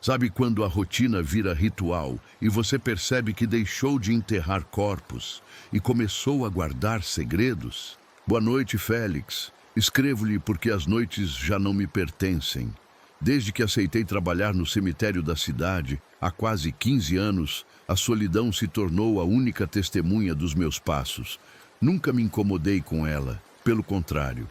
Sabe quando a rotina vira ritual e você percebe que deixou de enterrar corpos e começou a guardar segredos? Boa noite, Félix. Escrevo-lhe porque as noites já não me pertencem. Desde que aceitei trabalhar no cemitério da cidade, há quase 15 anos, a solidão se tornou a única testemunha dos meus passos. Nunca me incomodei com ela, pelo contrário.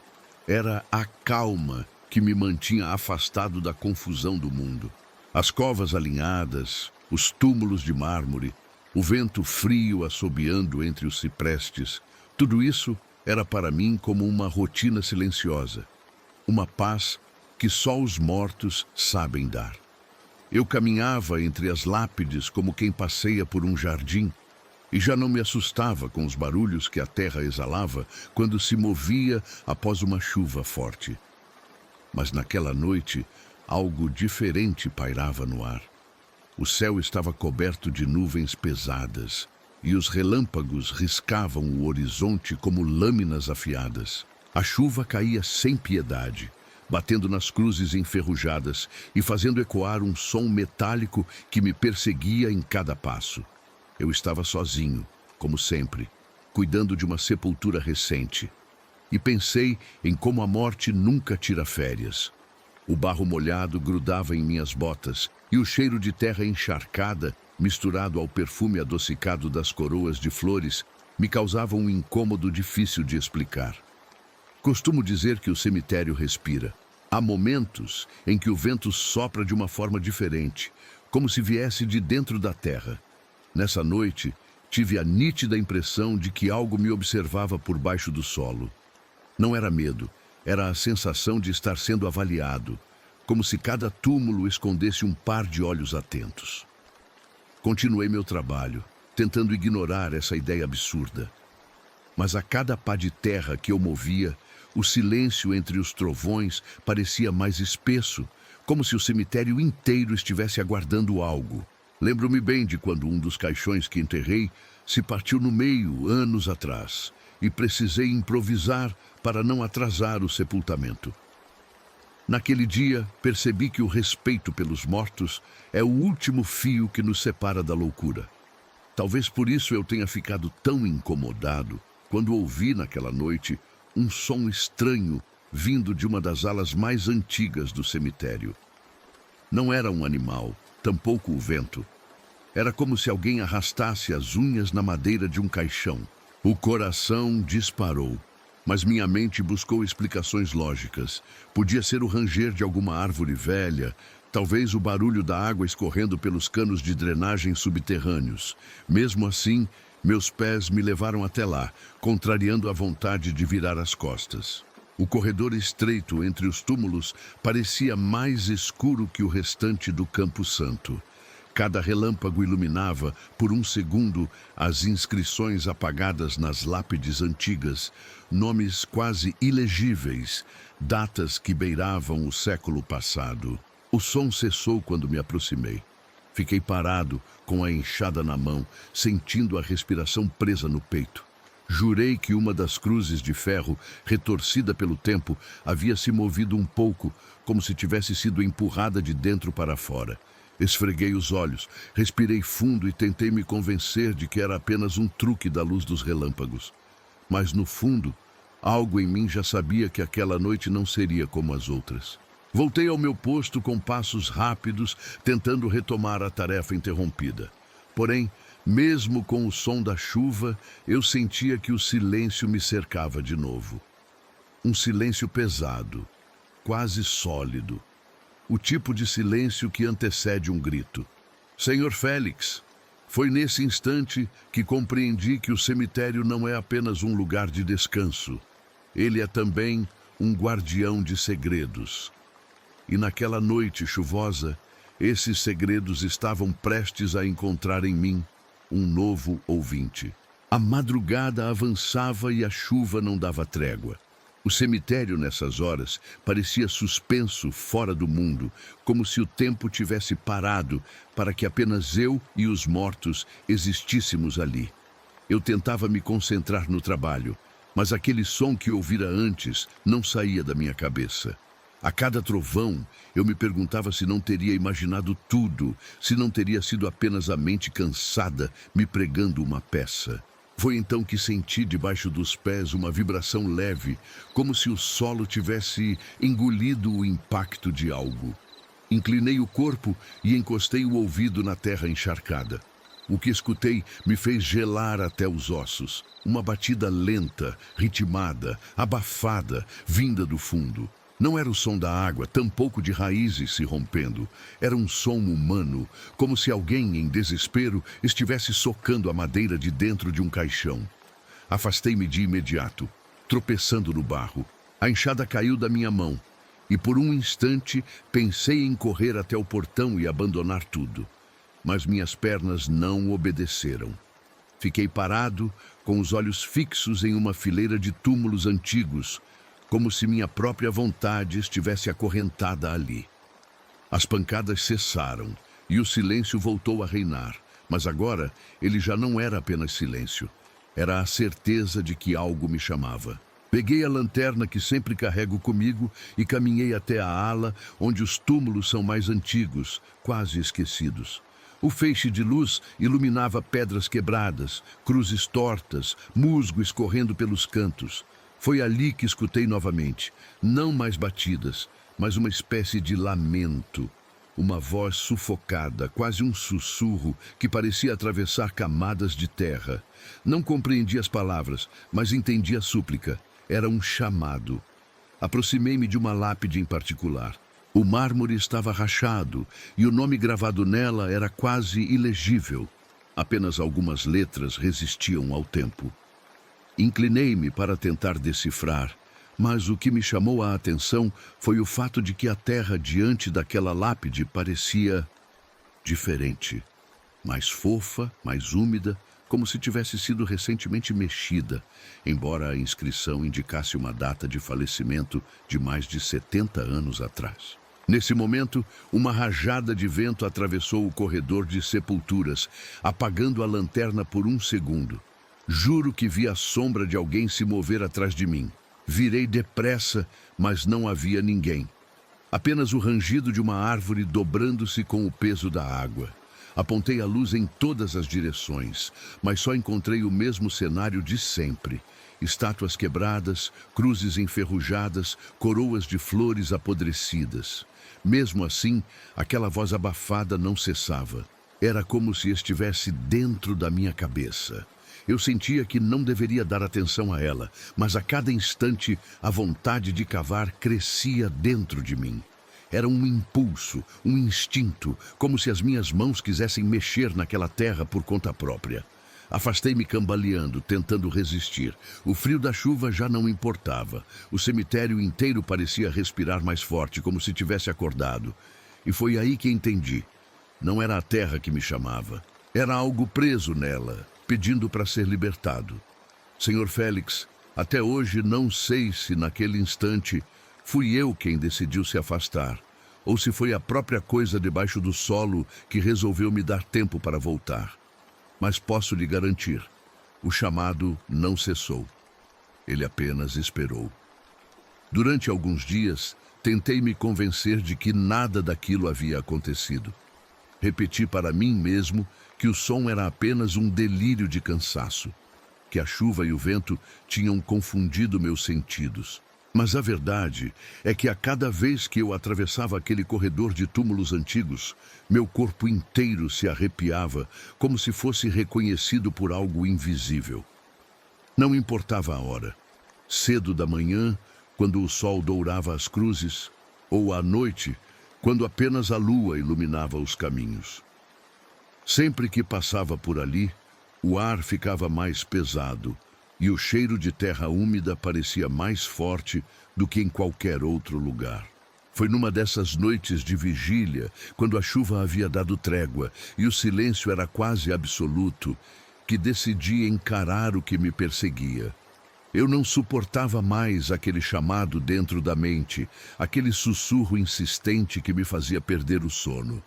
Era a calma que me mantinha afastado da confusão do mundo. As covas alinhadas, os túmulos de mármore, o vento frio assobiando entre os ciprestes, tudo isso era para mim como uma rotina silenciosa, uma paz que só os mortos sabem dar. Eu caminhava entre as lápides como quem passeia por um jardim e já não me assustava com os barulhos que a terra exalava quando se movia após uma chuva forte. Mas naquela noite, algo diferente pairava no ar. O céu estava coberto de nuvens pesadas e os relâmpagos riscavam o horizonte como lâminas afiadas. A chuva caía sem piedade, batendo nas cruzes enferrujadas e fazendo ecoar um som metálico que me perseguia em cada passo. Eu estava sozinho, como sempre, cuidando de uma sepultura recente. E pensei em como a morte nunca tira férias. O barro molhado grudava em minhas botas e o cheiro de terra encharcada, misturado ao perfume adocicado das coroas de flores, me causava um incômodo difícil de explicar. Costumo dizer que o cemitério respira. Há momentos em que o vento sopra de uma forma diferente, como se viesse de dentro da terra. Nessa noite, tive a nítida impressão de que algo me observava por baixo do solo. Não era medo, era a sensação de estar sendo avaliado, como se cada túmulo escondesse um par de olhos atentos. Continuei meu trabalho, tentando ignorar essa ideia absurda. Mas a cada pá de terra que eu movia, o silêncio entre os trovões parecia mais espesso, como se o cemitério inteiro estivesse aguardando algo. Lembro-me bem de quando um dos caixões que enterrei se partiu no meio anos atrás e precisei improvisar para não atrasar o sepultamento. Naquele dia, percebi que o respeito pelos mortos é o último fio que nos separa da loucura. Talvez por isso eu tenha ficado tão incomodado quando ouvi naquela noite um som estranho vindo de uma das alas mais antigas do cemitério. Não era um animal, tampouco o vento. Era como se alguém arrastasse as unhas na madeira de um caixão. O coração disparou, mas minha mente buscou explicações lógicas. Podia ser o ranger de alguma árvore velha, talvez o barulho da água escorrendo pelos canos de drenagem subterrâneos. Mesmo assim, meus pés me levaram até lá, contrariando a vontade de virar as costas. O corredor estreito entre os túmulos parecia mais escuro que o restante do Campo Santo. Cada relâmpago iluminava, por um segundo, as inscrições apagadas nas lápides antigas, nomes quase ilegíveis, datas que beiravam o século passado. O som cessou quando me aproximei. Fiquei parado, com a enxada na mão, sentindo a respiração presa no peito. Jurei que uma das cruzes de ferro, retorcida pelo tempo, havia se movido um pouco, como se tivesse sido empurrada de dentro para fora. Esfreguei os olhos, respirei fundo e tentei me convencer de que era apenas um truque da luz dos relâmpagos. Mas, no fundo, algo em mim já sabia que aquela noite não seria como as outras. Voltei ao meu posto com passos rápidos, tentando retomar a tarefa interrompida. Porém, mesmo com o som da chuva, eu sentia que o silêncio me cercava de novo. Um silêncio pesado, quase sólido. O tipo de silêncio que antecede um grito. Senhor Félix, foi nesse instante que compreendi que o cemitério não é apenas um lugar de descanso. Ele é também um guardião de segredos. E naquela noite chuvosa, esses segredos estavam prestes a encontrar em mim um novo ouvinte. A madrugada avançava e a chuva não dava trégua. O cemitério, nessas horas, parecia suspenso fora do mundo, como se o tempo tivesse parado para que apenas eu e os mortos existíssemos ali. Eu tentava me concentrar no trabalho, mas aquele som que ouvira antes não saía da minha cabeça. A cada trovão, eu me perguntava se não teria imaginado tudo, se não teria sido apenas a mente cansada me pregando uma peça. Foi então que senti debaixo dos pés uma vibração leve, como se o solo tivesse engolido o impacto de algo. Inclinei o corpo e encostei o ouvido na terra encharcada. O que escutei me fez gelar até os ossos. Uma batida lenta, ritmada, abafada, vinda do fundo. Não era o som da água, tampouco de raízes se rompendo. Era um som humano, como se alguém, em desespero, estivesse socando a madeira de dentro de um caixão. Afastei-me de imediato, tropeçando no barro. A enxada caiu da minha mão, e por um instante pensei em correr até o portão e abandonar tudo. Mas minhas pernas não obedeceram. Fiquei parado, com os olhos fixos em uma fileira de túmulos antigos, como se minha própria vontade estivesse acorrentada ali. As pancadas cessaram e o silêncio voltou a reinar, mas agora ele já não era apenas silêncio. Era a certeza de que algo me chamava. Peguei a lanterna que sempre carrego comigo e caminhei até a ala onde os túmulos são mais antigos, quase esquecidos. O feixe de luz iluminava pedras quebradas, cruzes tortas, musgo escorrendo pelos cantos. Foi ali que escutei novamente, não mais batidas, mas uma espécie de lamento. Uma voz sufocada, quase um sussurro que parecia atravessar camadas de terra. Não compreendi as palavras, mas entendi a súplica. Era um chamado. Aproximei-me de uma lápide em particular. O mármore estava rachado e o nome gravado nela era quase ilegível. Apenas algumas letras resistiam ao tempo. Inclinei-me para tentar decifrar, mas o que me chamou a atenção foi o fato de que a terra diante daquela lápide parecia diferente. Mais fofa, mais úmida, como se tivesse sido recentemente mexida, embora a inscrição indicasse uma data de falecimento de mais de 70 anos atrás. Nesse momento, uma rajada de vento atravessou o corredor de sepulturas, apagando a lanterna por um segundo. Juro que vi a sombra de alguém se mover atrás de mim. Virei depressa, mas não havia ninguém. Apenas o rangido de uma árvore dobrando-se com o peso da água. Apontei a luz em todas as direções, mas só encontrei o mesmo cenário de sempre. Estátuas quebradas, cruzes enferrujadas, coroas de flores apodrecidas. Mesmo assim, aquela voz abafada não cessava. Era como se estivesse dentro da minha cabeça. Eu sentia que não deveria dar atenção a ela, mas a cada instante a vontade de cavar crescia dentro de mim. Era um impulso, um instinto, como se as minhas mãos quisessem mexer naquela terra por conta própria. Afastei-me cambaleando, tentando resistir. O frio da chuva já não importava. O cemitério inteiro parecia respirar mais forte, como se tivesse acordado. E foi aí que entendi. Não era a terra que me chamava. Era algo preso nela, pedindo para ser libertado. Senhor Félix, até hoje não sei se naquele instante fui eu quem decidiu se afastar, ou se foi a própria coisa debaixo do solo que resolveu me dar tempo para voltar. Mas posso lhe garantir, o chamado não cessou. Ele apenas esperou. Durante alguns dias, tentei me convencer de que nada daquilo havia acontecido. Repeti para mim mesmo que o som era apenas um delírio de cansaço, que a chuva e o vento tinham confundido meus sentidos. Mas a verdade é que a cada vez que eu atravessava aquele corredor de túmulos antigos, meu corpo inteiro se arrepiava, como se fosse reconhecido por algo invisível. Não importava a hora, cedo da manhã, quando o sol dourava as cruzes, ou à noite, quando apenas a lua iluminava os caminhos. Sempre que passava por ali, o ar ficava mais pesado, e o cheiro de terra úmida parecia mais forte do que em qualquer outro lugar. Foi numa dessas noites de vigília, quando a chuva havia dado trégua e o silêncio era quase absoluto, que decidi encarar o que me perseguia. Eu não suportava mais aquele chamado dentro da mente, aquele sussurro insistente que me fazia perder o sono.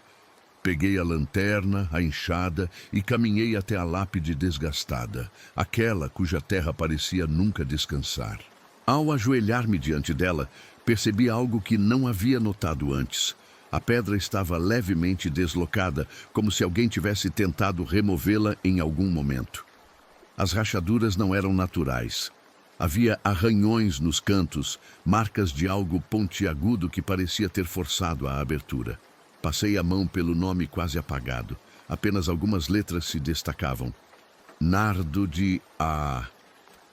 Peguei a lanterna, a enxada e caminhei até a lápide desgastada, aquela cuja terra parecia nunca descansar. Ao ajoelhar-me diante dela, Percebi algo que não havia notado antes. A pedra estava levemente deslocada, como se alguém tivesse tentado removê-la em algum momento. As rachaduras não eram naturais. Havia arranhões nos cantos, marcas de algo pontiagudo que parecia ter forçado a abertura. Passei a mão pelo nome quase apagado. Apenas algumas letras se destacavam. Nardo de A.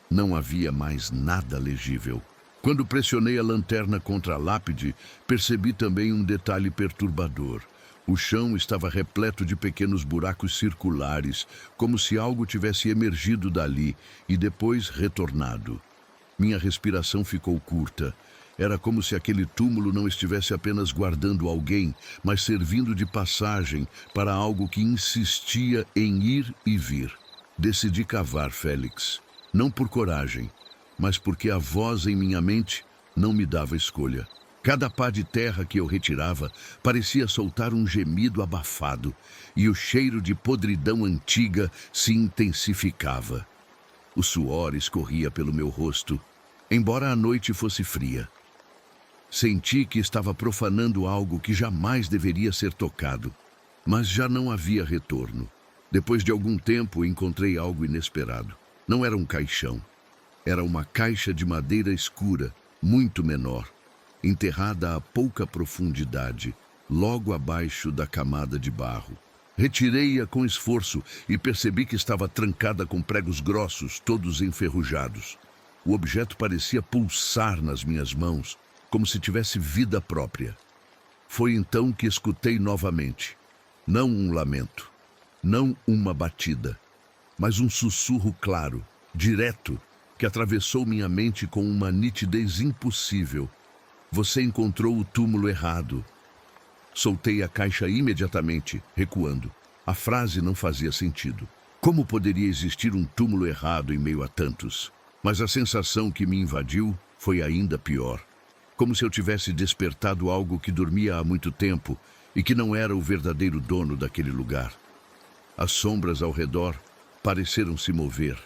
Não havia mais nada legível. Quando pressionei a lanterna contra a lápide, percebi também um detalhe perturbador. O chão estava repleto de pequenos buracos circulares, como se algo tivesse emergido dali e depois retornado. Minha respiração ficou curta. Era como se aquele túmulo não estivesse apenas guardando alguém, mas servindo de passagem para algo que insistia em ir e vir. Decidi cavar, Félix. Não por coragem, mas porque a voz em minha mente não me dava escolha. Cada pá de terra que eu retirava parecia soltar um gemido abafado, e o cheiro de podridão antiga se intensificava. O suor escorria pelo meu rosto, embora a noite fosse fria. Senti que estava profanando algo que jamais deveria ser tocado, mas já não havia retorno. Depois de algum tempo, encontrei algo inesperado. Não era um caixão. Era uma caixa de madeira escura, muito menor, enterrada a pouca profundidade, logo abaixo da camada de barro. Retirei-a com esforço e percebi que estava trancada com pregos grossos, todos enferrujados. O objeto parecia pulsar nas minhas mãos, como se tivesse vida própria. Foi então que escutei novamente. Não um lamento, não uma batida, mas um sussurro claro, direto, que atravessou minha mente com uma nitidez impossível. Você encontrou o túmulo errado. Soltei a caixa imediatamente, recuando. A frase não fazia sentido. Como poderia existir um túmulo errado em meio a tantos? Mas a sensação que me invadiu foi ainda pior. Como se eu tivesse despertado algo que dormia há muito tempo e que não era o verdadeiro dono daquele lugar. As sombras ao redor pareceram se mover.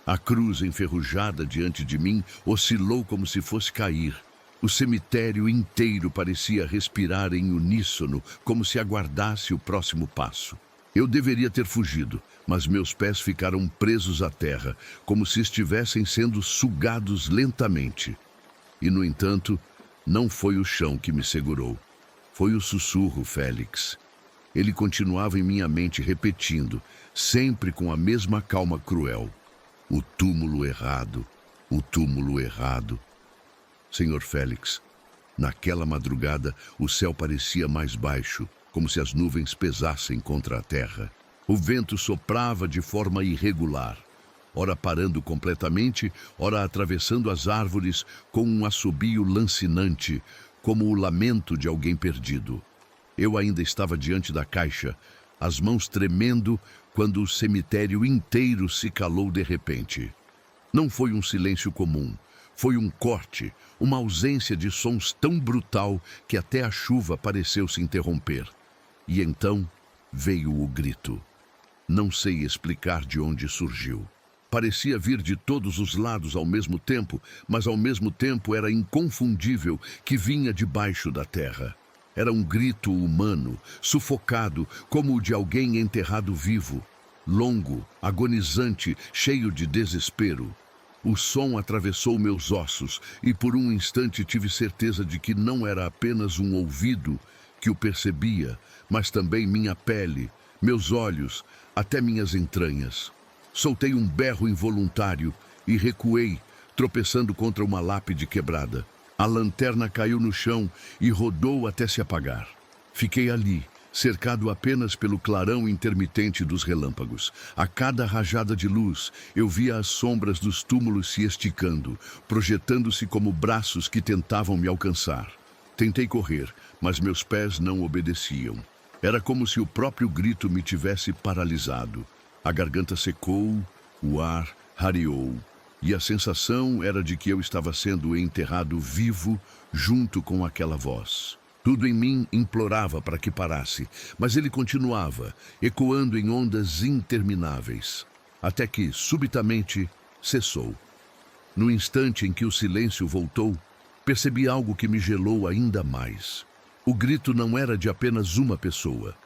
A cruz enferrujada diante de mim oscilou como se fosse cair. O cemitério inteiro parecia respirar em uníssono, como se aguardasse o próximo passo. Eu deveria ter fugido, mas meus pés ficaram presos à terra, como se estivessem sendo sugados lentamente. E, no entanto, não foi o chão que me segurou. Foi o sussurro, Félix. Ele continuava em minha mente repetindo, sempre com a mesma calma cruel. O túmulo errado, o túmulo errado. Senhor Félix, naquela madrugada o céu parecia mais baixo, como se as nuvens pesassem contra a terra. O vento soprava de forma irregular, ora parando completamente, ora atravessando as árvores com um assobio lancinante, como o lamento de alguém perdido. Eu ainda estava diante da caixa, as mãos tremendo, quando o cemitério inteiro se calou de repente. Não foi um silêncio comum, foi um corte, uma ausência de sons tão brutal que até a chuva pareceu se interromper. E então veio o grito. Não sei explicar de onde surgiu. Parecia vir de todos os lados ao mesmo tempo, mas ao mesmo tempo era inconfundível que vinha debaixo da terra. Era um grito humano, sufocado, como o de alguém enterrado vivo. Longo, agonizante, cheio de desespero. O som atravessou meus ossos e por um instante tive certeza de que não era apenas um ouvido que o percebia, mas também minha pele, meus olhos, até minhas entranhas. Soltei um berro involuntário e recuei, tropeçando contra uma lápide quebrada. A lanterna caiu no chão e rodou até se apagar. Fiquei ali, cercado apenas pelo clarão intermitente dos relâmpagos. A cada rajada de luz, eu via as sombras dos túmulos se esticando, projetando-se como braços que tentavam me alcançar. Tentei correr, mas meus pés não obedeciam. Era como se o próprio grito me tivesse paralisado. A garganta secou, o ar rareou. E a sensação era de que eu estava sendo enterrado vivo junto com aquela voz. Tudo em mim implorava para que parasse, mas ele continuava, ecoando em ondas intermináveis, até que, subitamente, cessou. No instante em que o silêncio voltou, percebi algo que me gelou ainda mais. O grito não era de apenas uma pessoa.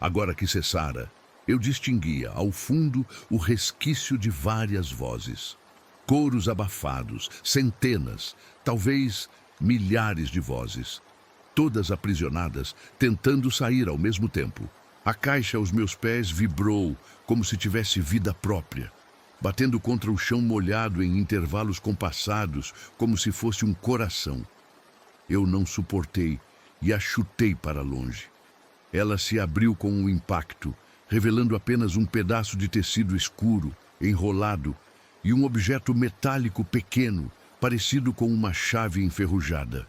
Agora que cessara, eu distinguia, ao fundo, o resquício de várias vozes. Coros abafados, centenas, talvez milhares de vozes. Todas aprisionadas, tentando sair ao mesmo tempo. A caixa aos meus pés vibrou, como se tivesse vida própria, batendo contra o chão molhado em intervalos compassados, como se fosse um coração. Eu não suportei e a chutei para longe. Ela se abriu com um impacto, revelando apenas um pedaço de tecido escuro, enrolado, e um objeto metálico pequeno, parecido com uma chave enferrujada.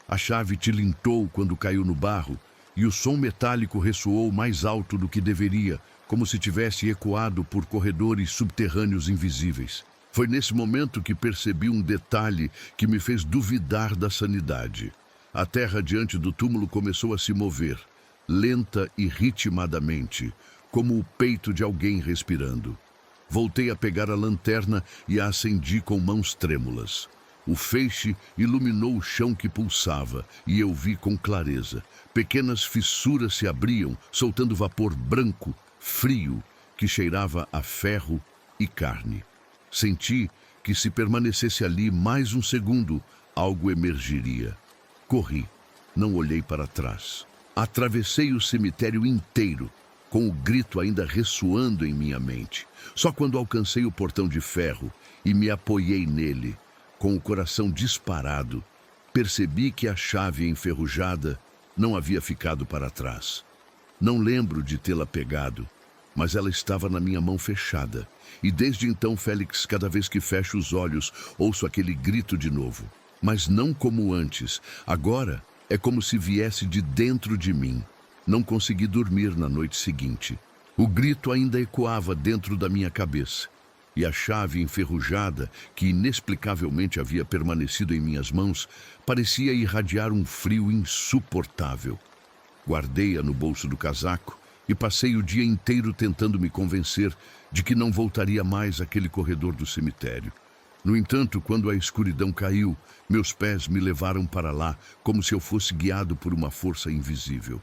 A chave tilintou quando caiu no barro, e o som metálico ressoou mais alto do que deveria, como se tivesse ecoado por corredores subterrâneos invisíveis. Foi nesse momento que percebi um detalhe que me fez duvidar da sanidade. A terra diante do túmulo começou a se mover, lenta e ritmadamente, como o peito de alguém respirando. Voltei a pegar a lanterna e a acendi com mãos trêmulas. O feixe iluminou o chão que pulsava e eu vi com clareza. Pequenas fissuras se abriam, soltando vapor branco, frio, que cheirava a ferro e carne. Senti que se permanecesse ali mais um segundo, algo emergiria. Corri, não olhei para trás. Atravessei o cemitério inteiro, com o grito ainda ressoando em minha mente. Só quando alcancei o portão de ferro e me apoiei nele, com o coração disparado, percebi que a chave enferrujada não havia ficado para trás. Não lembro de tê-la pegado, mas ela estava na minha mão fechada. E desde então, Félix, cada vez que fecho os olhos, ouço aquele grito de novo. Mas não como antes. Agora é como se viesse de dentro de mim. Não consegui dormir na noite seguinte. O grito ainda ecoava dentro da minha cabeça. E a chave enferrujada, que inexplicavelmente havia permanecido em minhas mãos, parecia irradiar um frio insuportável. Guardei-a no bolso do casaco e passei o dia inteiro tentando me convencer de que não voltaria mais àquele corredor do cemitério. No entanto, quando a escuridão caiu, meus pés me levaram para lá, como se eu fosse guiado por uma força invisível.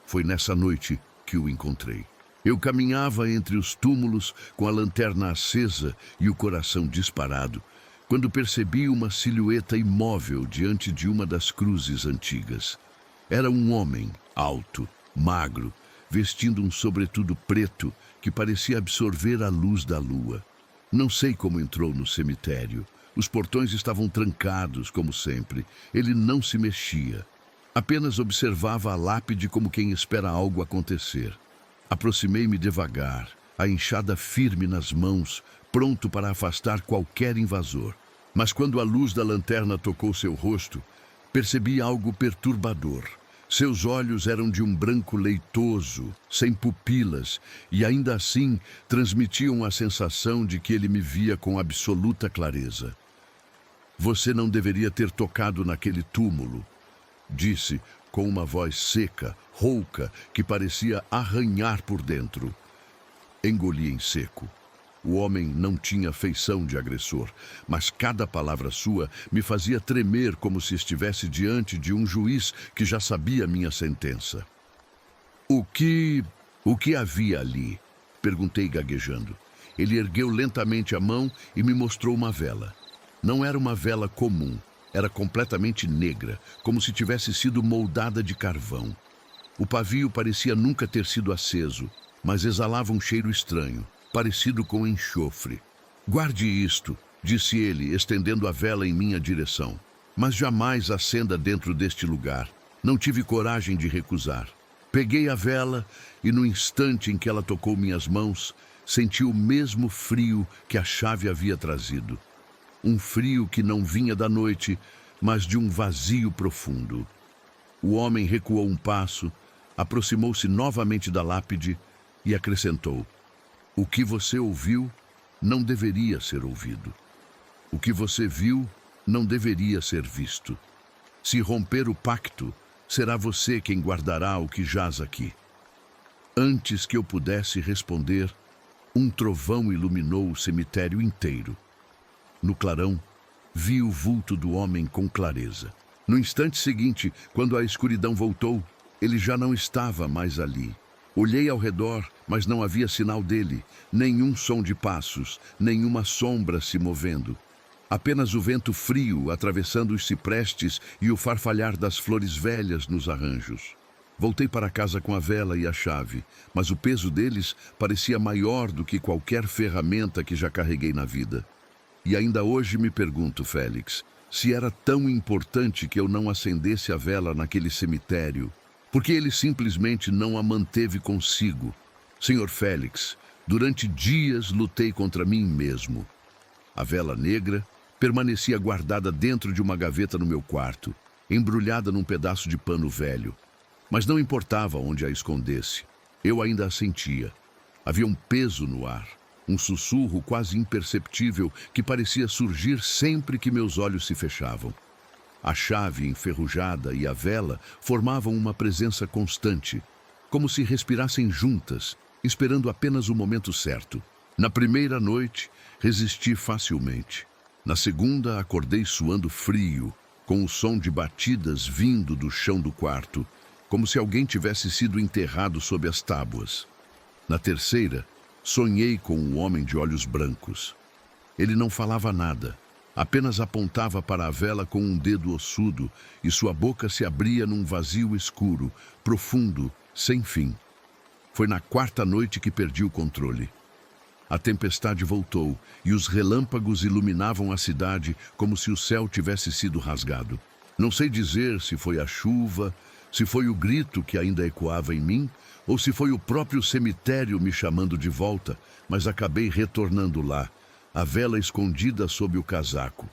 Foi nessa noite que o encontrei. Eu caminhava entre os túmulos com a lanterna acesa e o coração disparado, quando percebi uma silhueta imóvel diante de uma das cruzes antigas. Era um homem, alto, magro, vestindo um sobretudo preto que parecia absorver a luz da lua. Não sei como entrou no cemitério. Os portões estavam trancados, como sempre. Ele não se mexia. Apenas observava a lápide como quem espera algo acontecer. Aproximei-me devagar, a enxada firme nas mãos, pronto para afastar qualquer invasor. Mas quando a luz da lanterna tocou seu rosto, percebi algo perturbador. Seus olhos eram de um branco leitoso, sem pupilas, e ainda assim transmitiam a sensação de que ele me via com absoluta clareza. Você não deveria ter tocado naquele túmulo, disse com uma voz seca, rouca, que parecia arranhar por dentro. Engoli em seco. O homem não tinha feição de agressor, mas cada palavra sua me fazia tremer como se estivesse diante de um juiz que já sabia minha sentença. O que havia ali? Perguntei gaguejando. Ele ergueu lentamente a mão e me mostrou uma vela. Não era uma vela comum, era completamente negra, como se tivesse sido moldada de carvão. O pavio parecia nunca ter sido aceso, mas exalava um cheiro estranho, parecido com enxofre. Guarde isto, disse ele, estendendo a vela em minha direção. Mas jamais acenda dentro deste lugar. Não tive coragem de recusar. Peguei a vela e no instante em que ela tocou minhas mãos, senti o mesmo frio que a chave havia trazido. Um frio que não vinha da noite, mas de um vazio profundo. O homem recuou um passo, aproximou-se novamente da lápide e acrescentou: o que você ouviu não deveria ser ouvido. O que você viu não deveria ser visto. Se romper o pacto, será você quem guardará o que jaz aqui. Antes que eu pudesse responder, um trovão iluminou o cemitério inteiro. No clarão, vi o vulto do homem com clareza. No instante seguinte, quando a escuridão voltou, ele já não estava mais ali. Olhei ao redor, mas não havia sinal dele, nenhum som de passos, nenhuma sombra se movendo. Apenas o vento frio atravessando os ciprestes e o farfalhar das flores velhas nos arranjos. Voltei para casa com a vela e a chave, mas o peso deles parecia maior do que qualquer ferramenta que já carreguei na vida. E ainda hoje me pergunto, Félix, se era tão importante que eu não acendesse a vela naquele cemitério, porque ele simplesmente não a manteve consigo. Senhor Félix, durante dias lutei contra mim mesmo. A vela negra permanecia guardada dentro de uma gaveta no meu quarto, embrulhada num pedaço de pano velho. Mas não importava onde a escondesse, eu ainda a sentia. Havia um peso no ar, um sussurro quase imperceptível que parecia surgir sempre que meus olhos se fechavam. A chave enferrujada e a vela formavam uma presença constante, como se respirassem juntas, esperando apenas o momento certo. Na primeira noite, resisti facilmente. Na segunda, acordei suando frio, com o som de batidas vindo do chão do quarto, como se alguém tivesse sido enterrado sob as tábuas. Na terceira, sonhei com um homem de olhos brancos. Ele não falava nada, apenas apontava para a vela com um dedo ossudo e sua boca se abria num vazio escuro, profundo, sem fim. Foi na quarta noite que perdi o controle. A tempestade voltou e os relâmpagos iluminavam a cidade como se o céu tivesse sido rasgado. Não sei dizer se foi a chuva, se foi o grito que ainda ecoava em mim, ou se foi o próprio cemitério me chamando de volta, mas acabei retornando lá, a vela escondida sob o casaco.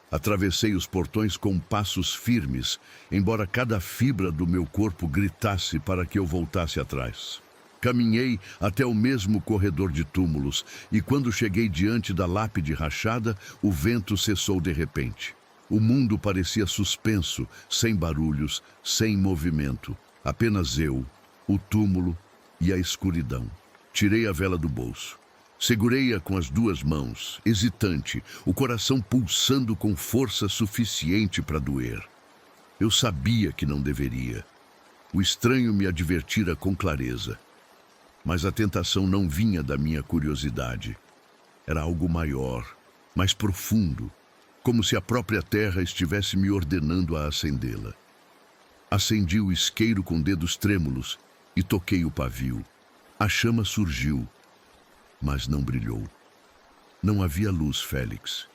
Atravessei os portões com passos firmes, embora cada fibra do meu corpo gritasse para que eu voltasse atrás. Caminhei até o mesmo corredor de túmulos, e quando cheguei diante da lápide rachada, o vento cessou de repente. O mundo parecia suspenso, sem barulhos, sem movimento. Apenas eu, o túmulo e a escuridão. Tirei a vela do bolso. Segurei-a com as duas mãos, hesitante, o coração pulsando com força suficiente para doer. Eu sabia que não deveria. O estranho me advertira com clareza. Mas a tentação não vinha da minha curiosidade. Era algo maior, mais profundo, como se a própria terra estivesse me ordenando a acendê-la. Acendi o isqueiro com dedos trêmulos e toquei o pavio. A chama surgiu, mas não brilhou. Não havia luz, Félix.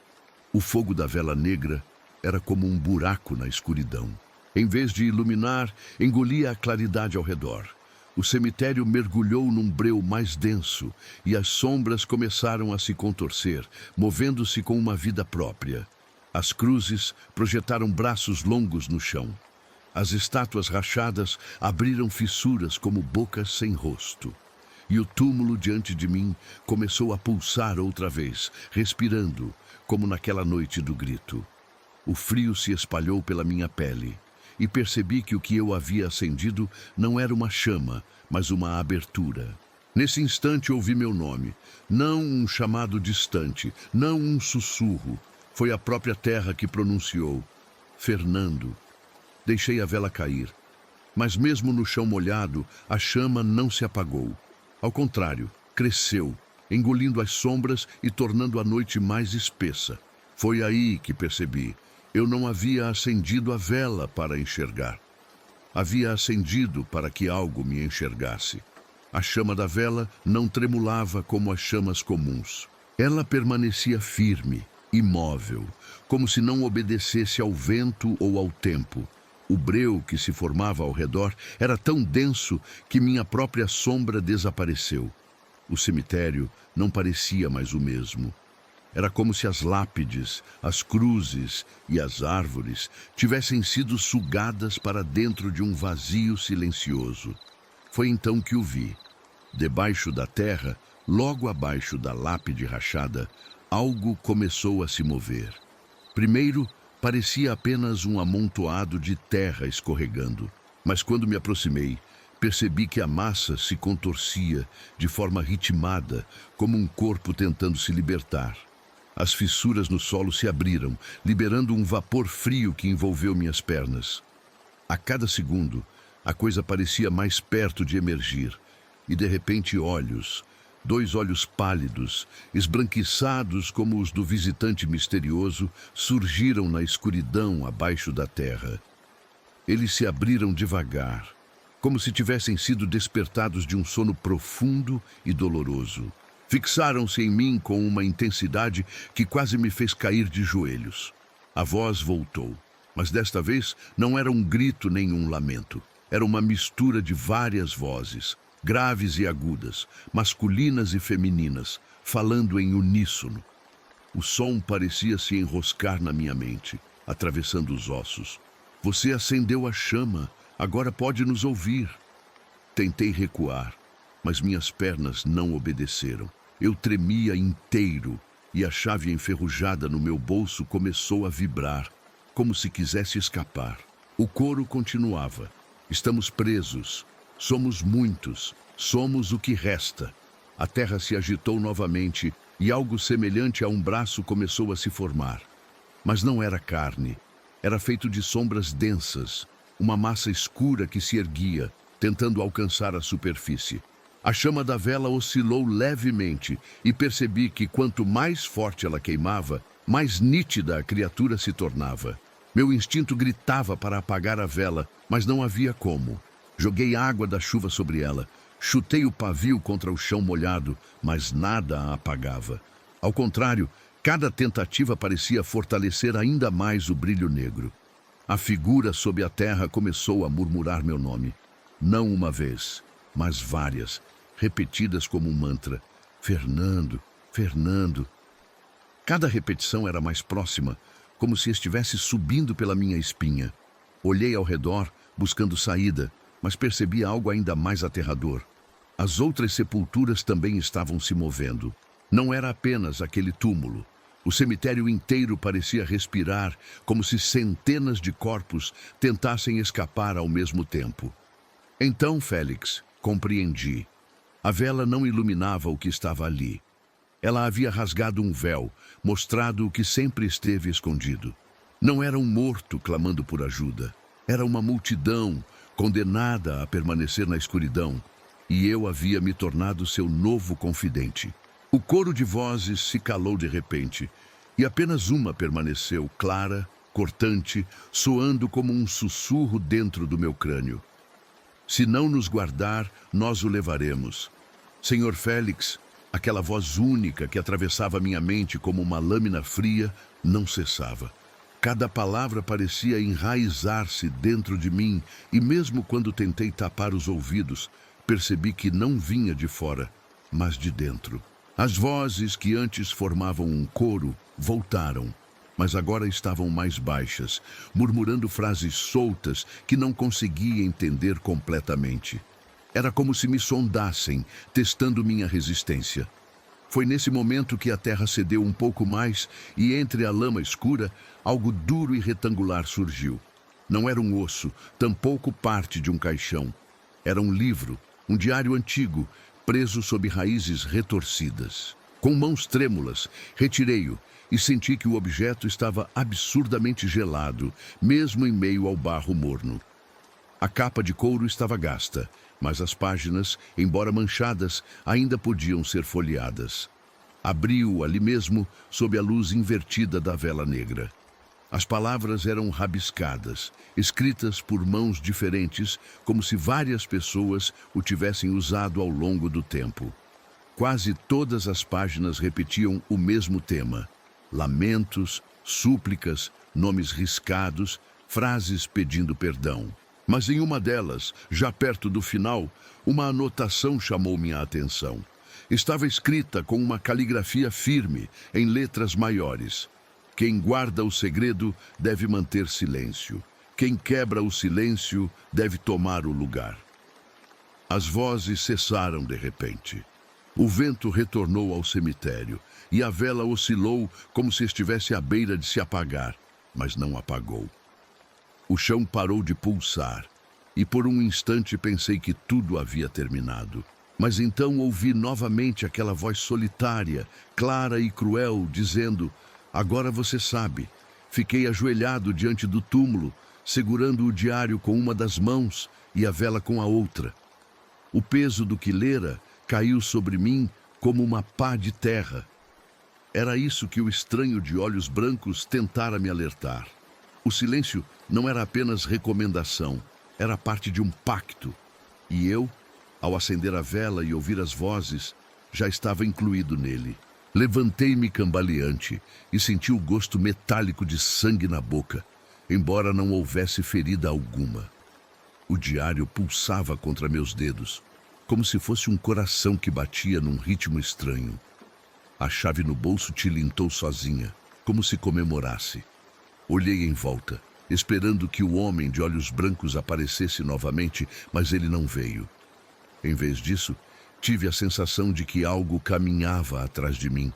O fogo da vela negra era como um buraco na escuridão. Em vez de iluminar, engolia a claridade ao redor. O cemitério mergulhou num breu mais denso e as sombras começaram a se contorcer, movendo-se com uma vida própria. As cruzes projetaram braços longos no chão. As estátuas rachadas abriram fissuras como bocas sem rosto. E o túmulo diante de mim começou a pulsar outra vez, respirando, como naquela noite do grito. O frio se espalhou pela minha pele, e percebi que o que eu havia acendido não era uma chama, mas uma abertura. Nesse instante ouvi meu nome, não um chamado distante, não um sussurro. Foi a própria terra que pronunciou: Fernando. Deixei a vela cair, mas mesmo no chão molhado, a chama não se apagou. Ao contrário, cresceu, engolindo as sombras e tornando a noite mais espessa. Foi aí que percebi: eu não havia acendido a vela para enxergar. Havia acendido para que algo me enxergasse. A chama da vela não tremulava como as chamas comuns. Ela permanecia firme, imóvel, como se não obedecesse ao vento ou ao tempo. O breu que se formava ao redor era tão denso que minha própria sombra desapareceu. O cemitério não parecia mais o mesmo. Era como se as lápides, as cruzes e as árvores tivessem sido sugadas para dentro de um vazio silencioso. Foi então que o vi. Debaixo da terra, logo abaixo da lápide rachada, algo começou a se mover. Primeiro, parecia apenas um amontoado de terra escorregando. Mas quando me aproximei, percebi que a massa se contorcia de forma ritmada, como um corpo tentando se libertar. As fissuras no solo se abriram, liberando um vapor frio que envolveu minhas pernas. A cada segundo, a coisa parecia mais perto de emergir, e de repente olhos, 2 olhos pálidos, esbranquiçados como os do visitante misterioso, surgiram na escuridão abaixo da terra. Eles se abriram devagar, como se tivessem sido despertados de um sono profundo e doloroso. Fixaram-se em mim com uma intensidade que quase me fez cair de joelhos. A voz voltou, mas desta vez não era um grito nem um lamento. Era uma mistura de várias vozes, graves e agudas, masculinas e femininas, falando em uníssono. O som parecia se enroscar na minha mente, atravessando os ossos. Você acendeu a chama, agora pode nos ouvir. Tentei recuar, mas minhas pernas não obedeceram. Eu tremia inteiro e a chave enferrujada no meu bolso começou a vibrar, como se quisesse escapar. O coro continuava. Estamos presos. Somos muitos. Somos o que resta. A terra se agitou novamente e algo semelhante a um braço começou a se formar. Mas não era carne. Era feito de sombras densas, uma massa escura que se erguia, tentando alcançar a superfície. A chama da vela oscilou levemente e percebi que quanto mais forte ela queimava, mais nítida a criatura se tornava. Meu instinto gritava para apagar a vela, mas não havia como. Joguei água da chuva sobre ela, chutei o pavio contra o chão molhado, mas nada a apagava. Ao contrário, cada tentativa parecia fortalecer ainda mais o brilho negro. A figura sob a terra começou a murmurar meu nome. Não uma vez, mas várias, repetidas como um mantra. Fernando, Fernando. Cada repetição era mais próxima, como se estivesse subindo pela minha espinha. Olhei ao redor, buscando saída, mas percebi algo ainda mais aterrador. As outras sepulturas também estavam se movendo. Não era apenas aquele túmulo. O cemitério inteiro parecia respirar, como se centenas de corpos tentassem escapar ao mesmo tempo. Então, Félix, compreendi. A vela não iluminava o que estava ali. Ela havia rasgado um véu, mostrado o que sempre esteve escondido. Não era um morto clamando por ajuda. Era uma multidão condenada a permanecer na escuridão, e eu havia me tornado seu novo confidente. O coro de vozes se calou de repente, e apenas uma permaneceu, clara, cortante, soando como um sussurro dentro do meu crânio. Se não nos guardar, nós o levaremos. Senhor Félix, aquela voz única que atravessava minha mente como uma lâmina fria, não cessava. Cada palavra parecia enraizar-se dentro de mim, e mesmo quando tentei tapar os ouvidos, percebi que não vinha de fora, mas de dentro. As vozes que antes formavam um coro voltaram, mas agora estavam mais baixas, murmurando frases soltas que não conseguia entender completamente. Era como se me sondassem, testando minha resistência. Foi nesse momento que a terra cedeu um pouco mais e entre a lama escura, algo duro e retangular surgiu. Não era um osso, tampouco parte de um caixão. Era um livro, um diário antigo, preso sob raízes retorcidas. Com mãos trêmulas, retirei-o e senti que o objeto estava absurdamente gelado, mesmo em meio ao barro morno. A capa de couro estava gasta, mas as páginas, embora manchadas, ainda podiam ser folheadas. Abri-o ali mesmo, sob a luz invertida da vela negra. As palavras eram rabiscadas, escritas por mãos diferentes, como se várias pessoas o tivessem usado ao longo do tempo. Quase todas as páginas repetiam o mesmo tema: lamentos, súplicas, nomes riscados, frases pedindo perdão. Mas em uma delas, já perto do final, uma anotação chamou minha atenção. Estava escrita com uma caligrafia firme, em letras maiores. Quem guarda o segredo deve manter silêncio. Quem quebra o silêncio deve tomar o lugar. As vozes cessaram de repente. O vento retornou ao cemitério e a vela oscilou como se estivesse à beira de se apagar, mas não apagou. O chão parou de pulsar e por um instante pensei que tudo havia terminado. Mas então ouvi novamente aquela voz solitária, clara e cruel, dizendo: agora você sabe. Fiquei ajoelhado diante do túmulo, segurando o diário com uma das mãos e a vela com a outra. O peso do que lera caiu sobre mim como uma pá de terra. Era isso que o estranho de olhos brancos tentara me alertar. O silêncio não era apenas recomendação, era parte de um pacto. E eu, ao acender a vela e ouvir as vozes, já estava incluído nele. Levantei-me cambaleante e senti o gosto metálico de sangue na boca, embora não houvesse ferida alguma. O diário pulsava contra meus dedos, como se fosse um coração que batia num ritmo estranho. A chave no bolso tilintou sozinha, como se comemorasse. Olhei em volta, esperando que o homem de olhos brancos aparecesse novamente, mas ele não veio. Em vez disso, tive a sensação de que algo caminhava atrás de mim,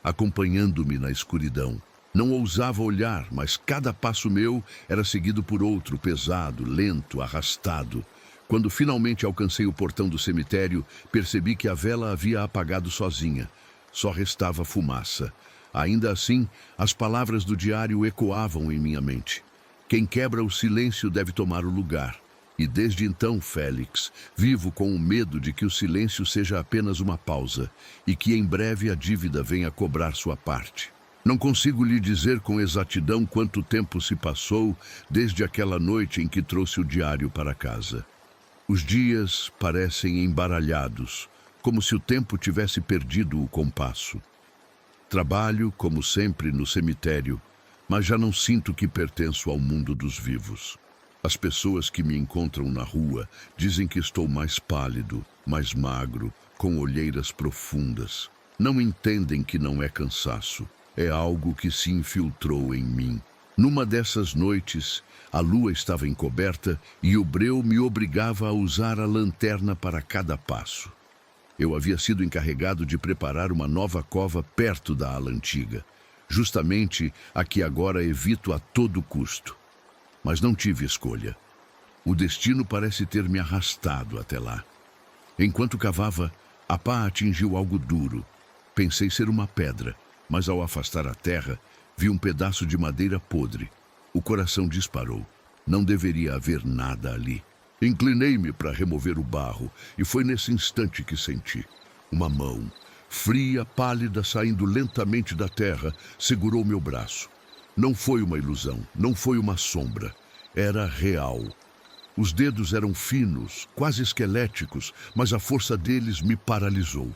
acompanhando-me na escuridão. Não ousava olhar, mas cada passo meu era seguido por outro, pesado, lento, arrastado. Quando finalmente alcancei o portão do cemitério, percebi que a vela havia apagado sozinha. Só restava fumaça. Ainda assim, as palavras do diário ecoavam em minha mente. Quem quebra o silêncio deve tomar o lugar. E desde então, Félix, vivo com o medo de que o silêncio seja apenas uma pausa e que em breve a dívida venha cobrar sua parte. Não consigo lhe dizer com exatidão quanto tempo se passou desde aquela noite em que trouxe o diário para casa. Os dias parecem embaralhados, como se o tempo tivesse perdido o compasso. Trabalho, como sempre, no cemitério, mas já não sinto que pertenço ao mundo dos vivos. As pessoas que me encontram na rua dizem que estou mais pálido, mais magro, com olheiras profundas. Não entendem que não é cansaço, é algo que se infiltrou em mim. Numa dessas noites, a lua estava encoberta e o breu me obrigava a usar a lanterna para cada passo. Eu havia sido encarregado de preparar uma nova cova perto da ala antiga, justamente a que agora evito a todo custo. Mas não tive escolha. O destino parece ter me arrastado até lá. Enquanto cavava, a pá atingiu algo duro. Pensei ser uma pedra, mas ao afastar a terra, vi um pedaço de madeira podre. O coração disparou. Não deveria haver nada ali. Inclinei-me para remover o barro e foi nesse instante que senti. Uma mão, fria, pálida, saindo lentamente da terra, segurou meu braço. Não foi uma ilusão, não foi uma sombra. Era real. Os dedos eram finos, quase esqueléticos, mas a força deles me paralisou.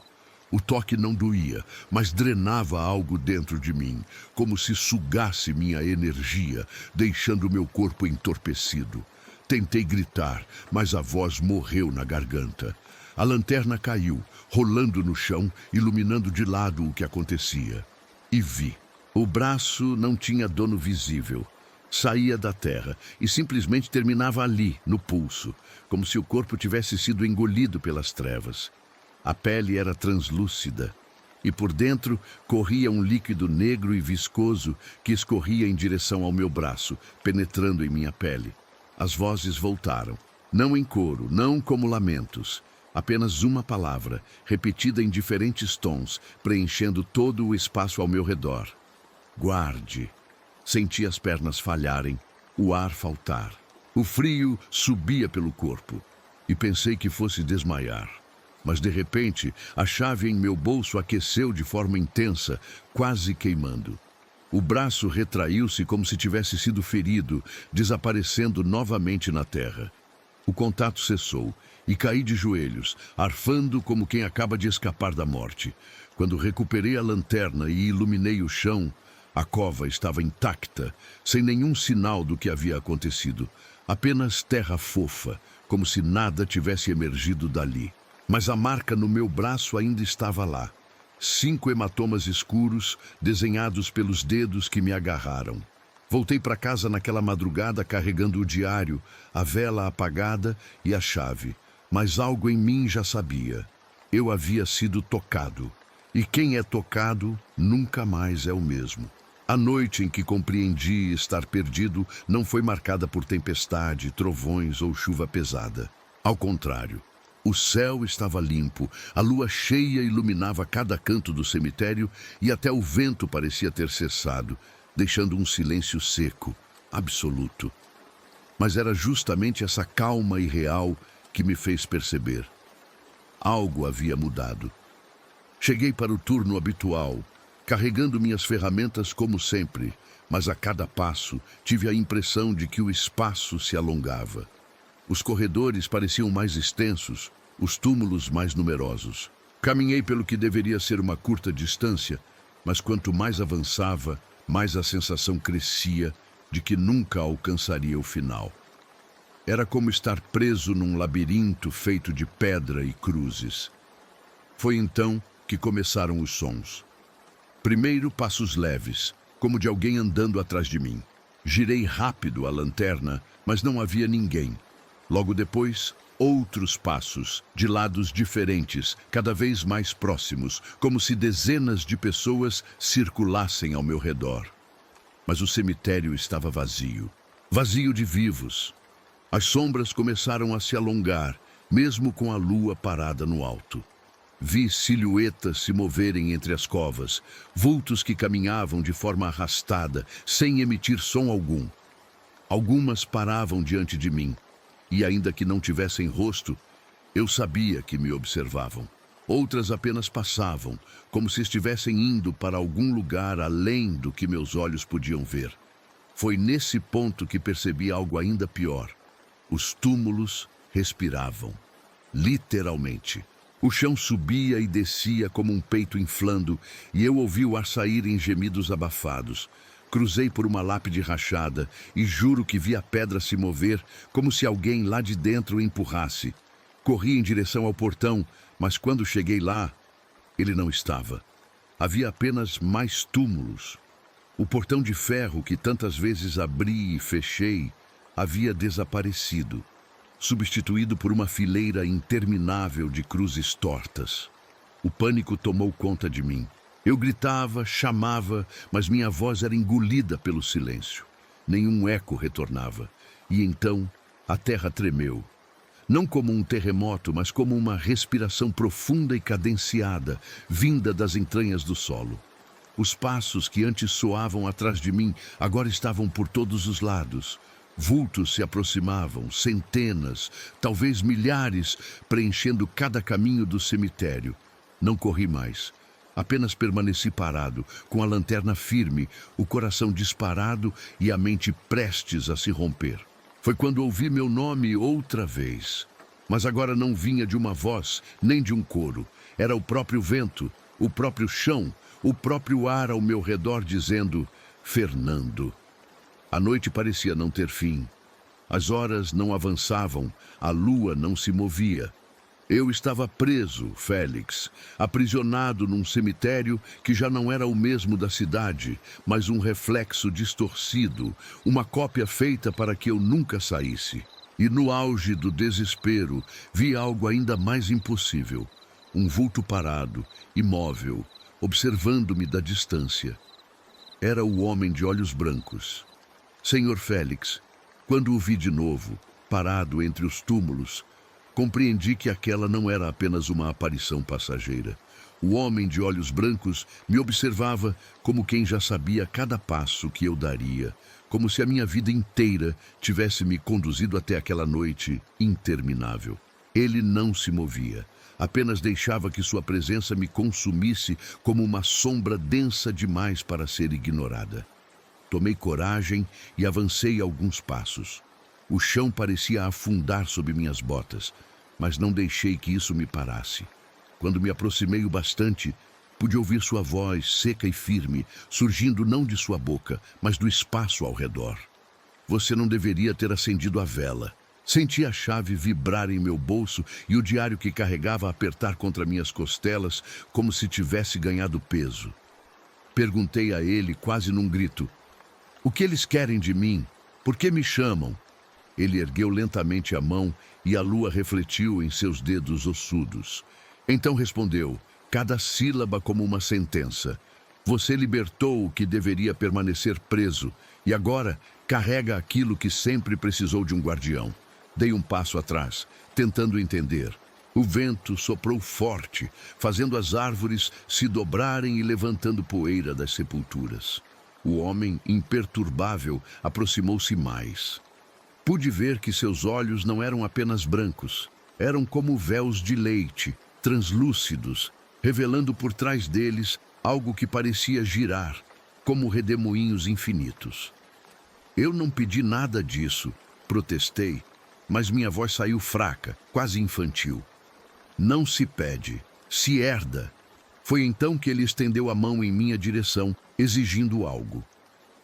O toque não doía, mas drenava algo dentro de mim, como se sugasse minha energia, deixando meu corpo entorpecido. Tentei gritar, mas a voz morreu na garganta. A lanterna caiu, rolando no chão, iluminando de lado o que acontecia. E vi. O braço não tinha dono visível. Saía da terra e simplesmente terminava ali, no pulso, como se o corpo tivesse sido engolido pelas trevas. A pele era translúcida e por dentro corria um líquido negro e viscoso que escorria em direção ao meu braço, penetrando em minha pele. As vozes voltaram, não em coro, não como lamentos. Apenas uma palavra, repetida em diferentes tons, preenchendo todo o espaço ao meu redor. Guarde. Senti as pernas falharem, o ar faltar. O frio subia pelo corpo e pensei que fosse desmaiar. Mas de repente, a chave em meu bolso aqueceu de forma intensa, quase queimando. O braço retraiu-se como se tivesse sido ferido, desaparecendo novamente na terra. O contato cessou e caí de joelhos, arfando como quem acaba de escapar da morte. Quando recuperei a lanterna e iluminei o chão, a cova estava intacta, sem nenhum sinal do que havia acontecido. Apenas terra fofa, como se nada tivesse emergido dali. Mas a marca no meu braço ainda estava lá. 5 hematomas escuros, desenhados pelos dedos que me agarraram. Voltei para casa naquela madrugada carregando o diário, a vela apagada e a chave. Mas algo em mim já sabia. Eu havia sido tocado. E quem é tocado nunca mais é o mesmo. A noite em que compreendi estar perdido não foi marcada por tempestade, trovões ou chuva pesada. Ao contrário, O céu estava limpo, a lua cheia iluminava cada canto do cemitério e até o vento parecia ter cessado, deixando um silêncio seco, absoluto. Mas era justamente essa calma irreal que me fez perceber. Algo havia mudado. Cheguei para o turno habitual, carregando minhas ferramentas como sempre, mas a cada passo tive a impressão de que o espaço se alongava. Os corredores pareciam mais extensos, os túmulos mais numerosos. Caminhei pelo que deveria ser uma curta distância, mas quanto mais avançava, mais a sensação crescia de que nunca alcançaria o final. Era como estar preso num labirinto feito de pedra e cruzes. Foi então que começaram os sons. Primeiro, passos leves, como de alguém andando atrás de mim. Girei rápido a lanterna, mas não havia ninguém. Logo depois, outros passos, de lados diferentes, cada vez mais próximos, como se dezenas de pessoas circulassem ao meu redor. Mas o cemitério estava vazio, vazio de vivos. As sombras começaram a se alongar, mesmo com a lua parada no alto. Vi silhuetas se moverem entre as covas, vultos que caminhavam de forma arrastada, sem emitir som algum. Algumas paravam diante de mim, e ainda que não tivessem rosto, eu sabia que me observavam. Outras apenas passavam, como se estivessem indo para algum lugar além do que meus olhos podiam ver. Foi nesse ponto que percebi algo ainda pior. Os túmulos respiravam, literalmente. O chão subia e descia como um peito inflando, e eu ouvi o ar sair em gemidos abafados. Cruzei por uma lápide rachada e juro que vi a pedra se mover como se alguém lá de dentro o empurrasse. Corri em direção ao portão, mas quando cheguei lá, ele não estava. Havia apenas mais túmulos. O portão de ferro que tantas vezes abri e fechei havia desaparecido, substituído por uma fileira interminável de cruzes tortas. O pânico tomou conta de mim. Eu gritava, chamava, mas minha voz era engolida pelo silêncio. Nenhum eco retornava. E então a terra tremeu. Não como um terremoto, mas como uma respiração profunda e cadenciada, vinda das entranhas do solo. Os passos que antes soavam atrás de mim agora estavam por todos os lados. Vultos se aproximavam, centenas, talvez milhares, preenchendo cada caminho do cemitério. Não corri mais. Apenas permaneci parado, com a lanterna firme, o coração disparado e a mente prestes a se romper. Foi quando ouvi meu nome outra vez. Mas agora não vinha de uma voz, nem de um coro. Era o próprio vento, o próprio chão, o próprio ar ao meu redor dizendo: Fernando. A noite parecia não ter fim. As horas não avançavam, a lua não se movia. Eu estava preso, Félix, aprisionado num cemitério que já não era o mesmo da cidade, mas um reflexo distorcido, uma cópia feita para que eu nunca saísse. E no auge do desespero, vi algo ainda mais impossível. Um vulto parado, imóvel, observando-me da distância. Era o homem de olhos brancos. Senhor Félix, quando o vi de novo, parado entre os túmulos, compreendi que aquela não era apenas uma aparição passageira. O homem de olhos brancos me observava como quem já sabia cada passo que eu daria, como se a minha vida inteira tivesse me conduzido até aquela noite interminável. Ele não se movia, apenas deixava que sua presença me consumisse como uma sombra densa demais para ser ignorada. Tomei coragem e avancei alguns passos. O chão parecia afundar sob minhas botas, mas não deixei que isso me parasse. Quando me aproximei o bastante, pude ouvir sua voz seca e firme, surgindo não de sua boca, mas do espaço ao redor. Você não deveria ter acendido a vela. Senti a chave vibrar em meu bolso e o diário que carregava apertar contra minhas costelas, como se tivesse ganhado peso. Perguntei a ele quase num grito: "O que eles querem de mim? Por que me chamam?" Ele ergueu lentamente a mão e a lua refletiu em seus dedos ossudos. Então respondeu, cada sílaba como uma sentença: "Você libertou o que deveria permanecer preso e agora carrega aquilo que sempre precisou de um guardião." Dei um passo atrás, tentando entender. O vento soprou forte, fazendo as árvores se dobrarem e levantando poeira das sepulturas. O homem, imperturbável, aproximou-se mais. Pude ver que seus olhos não eram apenas brancos, eram como véus de leite, translúcidos, revelando por trás deles algo que parecia girar, como redemoinhos infinitos. Eu não pedi nada disso, protestei, mas minha voz saiu fraca, quase infantil. Não se pede, se herda. Foi então que ele estendeu a mão em minha direção, exigindo algo.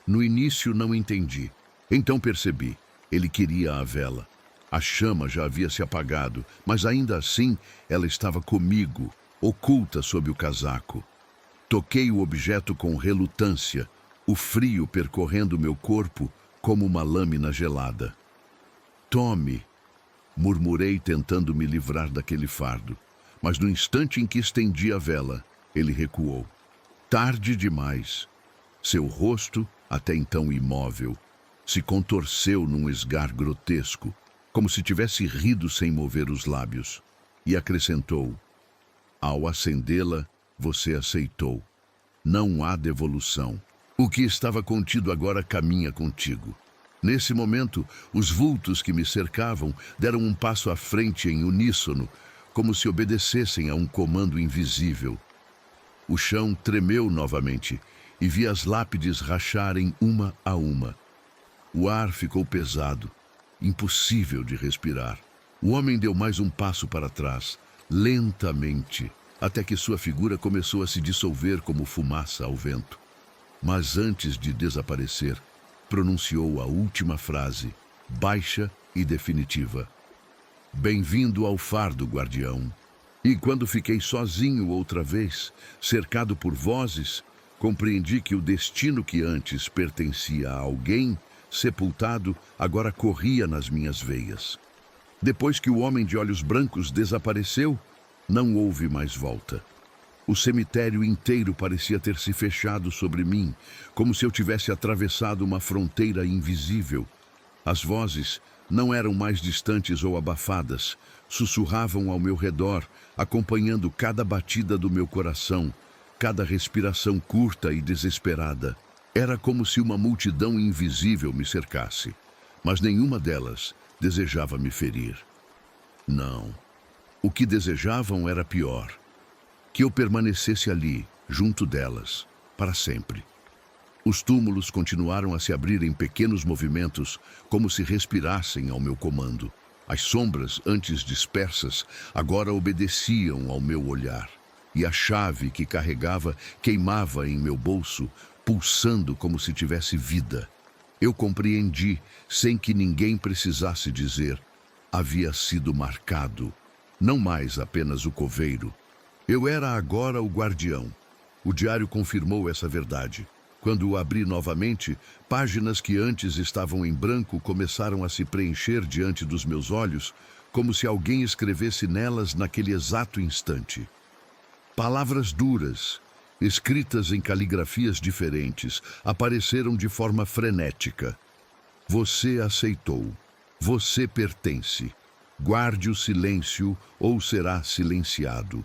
No início não entendi. Então percebi. Ele queria a vela. A chama já havia se apagado, mas ainda assim ela estava comigo, oculta sob o casaco. Toquei o objeto com relutância, o frio percorrendo meu corpo como uma lâmina gelada. Tome, murmurei tentando me livrar daquele fardo, mas no instante em que estendi a vela, ele recuou. Tarde demais. Seu rosto, até então imóvel, se contorceu num esgar grotesco, como se tivesse rido sem mover os lábios, e acrescentou: ao acendê-la, você aceitou. Não há devolução. O que estava contido agora caminha contigo. Nesse momento, os vultos que me cercavam deram um passo à frente em uníssono, como se obedecessem a um comando invisível. O chão tremeu novamente e vi as lápides racharem uma a uma. O ar ficou pesado, impossível de respirar. O homem deu mais um passo para trás, lentamente, até que sua figura começou a se dissolver como fumaça ao vento. Mas antes de desaparecer, pronunciou a última frase, baixa e definitiva. Bem-vindo ao fardo, guardião. E quando fiquei sozinho outra vez, cercado por vozes, compreendi que o destino que antes pertencia a alguém sepultado, agora corria nas minhas veias. Depois que o homem de olhos brancos desapareceu, não houve mais volta. O cemitério inteiro parecia ter se fechado sobre mim, como se eu tivesse atravessado uma fronteira invisível. As vozes não eram mais distantes ou abafadas, sussurravam ao meu redor, acompanhando cada batida do meu coração, cada respiração curta e desesperada. Era como se uma multidão invisível me cercasse, mas nenhuma delas desejava me ferir. Não. O que desejavam era pior. Que eu permanecesse ali, junto delas, para sempre. Os túmulos continuaram a se abrir em pequenos movimentos, como se respirassem ao meu comando. As sombras, antes dispersas, agora obedeciam ao meu olhar. E a chave que carregava queimava em meu bolso, pulsando como se tivesse vida. Eu compreendi, sem que ninguém precisasse dizer, havia sido marcado, não mais apenas o coveiro. Eu era agora o guardião. O diário confirmou essa verdade. Quando o abri novamente, páginas que antes estavam em branco começaram a se preencher diante dos meus olhos, como se alguém escrevesse nelas naquele exato instante. Palavras duras, escritas em caligrafias diferentes, apareceram de forma frenética. Você aceitou. Você pertence. Guarde o silêncio ou será silenciado.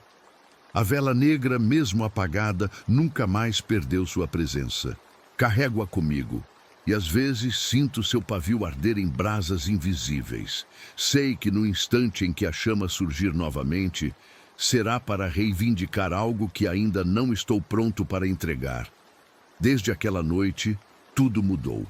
A vela negra, mesmo apagada, nunca mais perdeu sua presença. Carrego-a comigo, e às vezes sinto seu pavio arder em brasas invisíveis. Sei que no instante em que a chama surgir novamente, será para reivindicar algo que ainda não estou pronto para entregar. Desde aquela noite, tudo mudou.